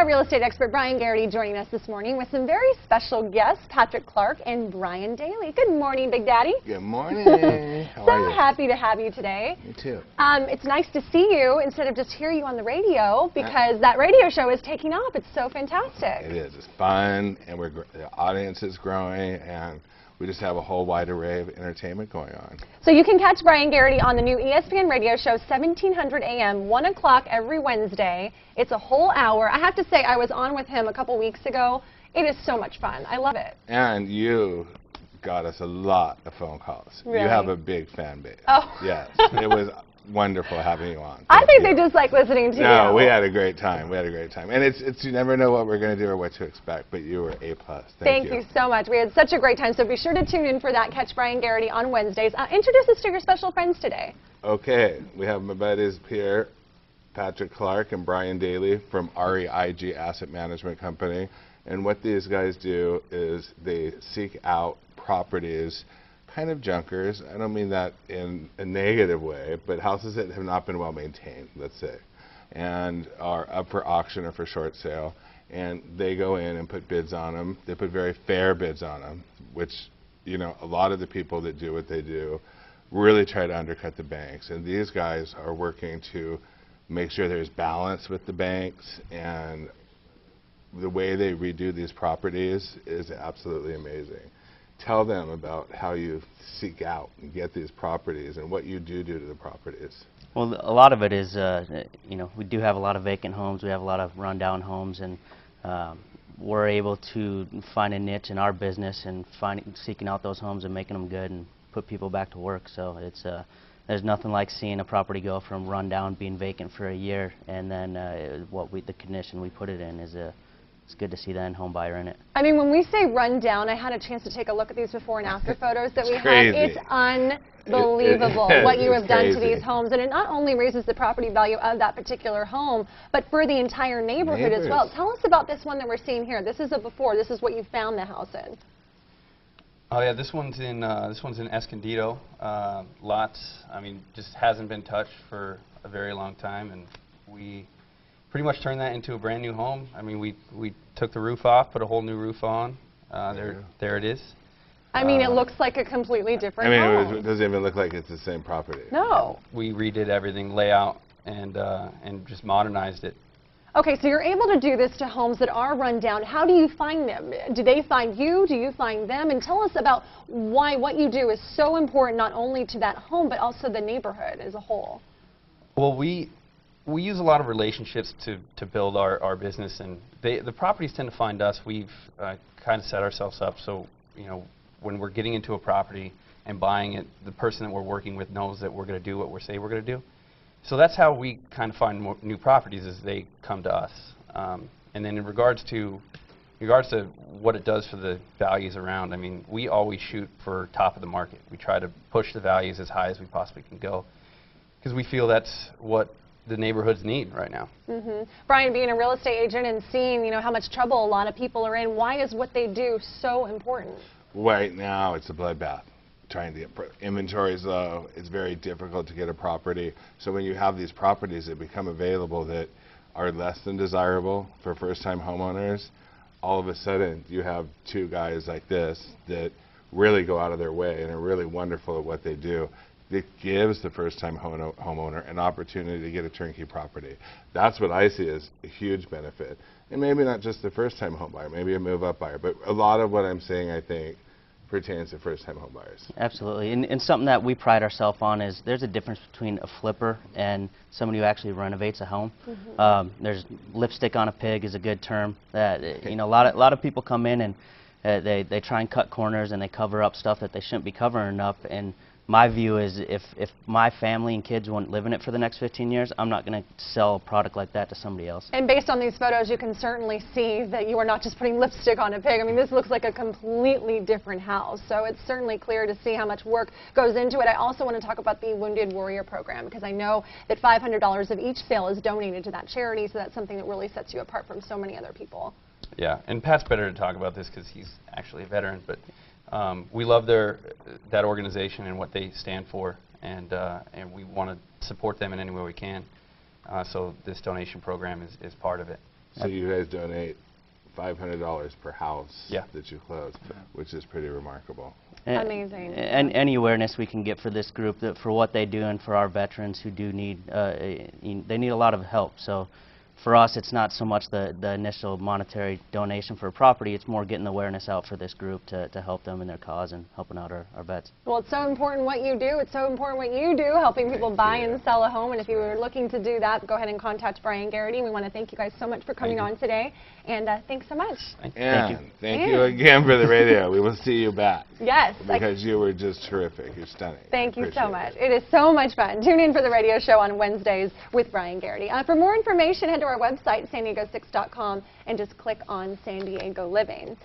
Our real estate expert Bryan Garrity joining us this morning with some very special guests, Patrick Clark and Brian Daly. Good morning, Big Daddy. Good morning. How are you? So happy to have you today. Me too. It's nice to see you instead of just hear you on the radio, because that radio show is taking off. It's so fantastic. It is. It's fun, and the audience is growing, and we just have a whole wide array of entertainment going on. So you can catch Bryan Garrity on the new ESPN radio show, 1700 AM, 1 o'clock every Wednesday. It's a whole hour. I have to say, I was on with him a couple weeks ago. It is so much fun. I love it. And you got us a lot of phone calls. Really? You have a big fan base. Oh. Yes. It was wonderful having you on. I think they just like listening to you. No, we had a great time. We had a great time. And it's you never know what we're going to do or what to expect, but you were A+. Thank you so much. We had such a great time, so be sure to tune in for that. Catch Bryan Garrity on Wednesdays. Introduce us to your special friends today. Okay, we have my buddies here, Patrick Clark and Brian Daly from REIG Asset Management Company. And what these guys do is they seek out properties, kind of junkers. I don't mean that in a negative way, but houses that have not been well maintained, let's say, and are up for auction or for short sale. And they go in and put bids on them. They put very fair bids on them, which, you know, a lot of the people that do what they do really try to undercut the banks. And these guys are working to make sure there's balance with the banks, and the way they redo these properties is absolutely amazing. Tell them about how you seek out and get these properties and what you do to the properties. Well, a lot of it is, you know, we do have a lot of vacant homes. We have a lot of rundown homes, and we're able to find a niche in our business and seeking out those homes and making them good and put people back to work. So it's there's nothing like seeing a property go from rundown, being vacant for a year, and then the condition we put it in is it's good to see the end home buyer in it. I mean, when we say run down, I had a chance to take a look at these before and after photos that we have. Crazy. It's unbelievable what you have done to these homes. And it not only raises the property value of that particular home, but for the entire neighborhood as well. Tell us about this one that we're seeing here. This is a before. This is what you found the house in. Oh yeah, this one's in Escondido. Lots, I mean, just hasn't been touched for a very long time, and we pretty much turned that into a brand new home. I mean, we took the roof off, put a whole new roof on. There it is. I mean, it looks like a completely different home. It doesn't even look like it's the same property. No. We redid everything, layout, and just modernized it. Okay, so you're able to do this to homes that are run down. How do you find them? Do they find you? Do you find them? And tell us about why what you do is so important, not only to that home, but also the neighborhood as a whole. Well, we use a lot of relationships to build our business, and the properties tend to find us. We've kind of set ourselves up so, you know, when we're getting into a property and buying it, the person that we're working with knows that we're going to do what we say we're going to do. So that's how we kind of find new properties, is they come to us. And then in regards to what it does for the values around, I mean, we always shoot for top of the market. We try to push the values as high as we possibly can go, because we feel that's what the neighborhoods need right now. Brian, being a real estate agent and seeing, you know, how much trouble a lot of people are in, why is what they do so important? Right now, it's a bloodbath. Trying to get inventories low, it's very difficult to get a property. So when you have these properties that become available that are less than desirable for first-time homeowners, all of a sudden you have two guys like this that really go out of their way and are really wonderful at what they do. It gives the first-time homeowner an opportunity to get a turnkey property. That's what I see as a huge benefit. And maybe not just the first-time home buyer, maybe a move-up buyer, but a lot of what I'm saying, I think, pertains to first-time home buyers. Absolutely, and something that we pride ourselves on is there's a difference between a flipper and somebody who actually renovates a home. There's lipstick on a pig is a good term. That you know, a lot of people come in and they try and cut corners and they cover up stuff that they shouldn't be covering up. And my view is if my family and kids won't live in it for the next 15 years, I'm not going to sell a product like that to somebody else. And based on these photos, you can certainly see that you are not just putting lipstick on a pig. I mean, this looks like a completely different house. So it's certainly clear to see how much work goes into it. I also want to talk about the Wounded Warrior program, because I know that $500 of each sale is donated to that charity, so that's something that really sets you apart from so many other people. Yeah, and Pat's better to talk about this because he's actually a veteran, but we love that organization and what they stand for, and we want to support them in any way we can. So this donation program is part of it. So you guys donate $500 per house Yeah. that you close, which is pretty remarkable. Amazing. And any awareness we can get for this group, for what they do, and for our veterans who do need, they need a lot of help. So for us, it's not so much the initial monetary donation for a property, it's more getting the awareness out for this group to help them in their cause and helping out our vets. Well, it's so important what you do. It's so important what you do, helping people buy and sell a home. And if you were looking to do that, go ahead and contact Bryan Garrity. We want to thank you guys so much for coming on today. And thanks so much. And thank you again for the radio. We will see you back. Yes. Because you were just terrific. You're stunning. Thank you so much. It is so much fun. Tune in for the radio show on Wednesdays with Bryan Garrity. For more information, head to our website, san diego6.com, and just click on San Diego Living.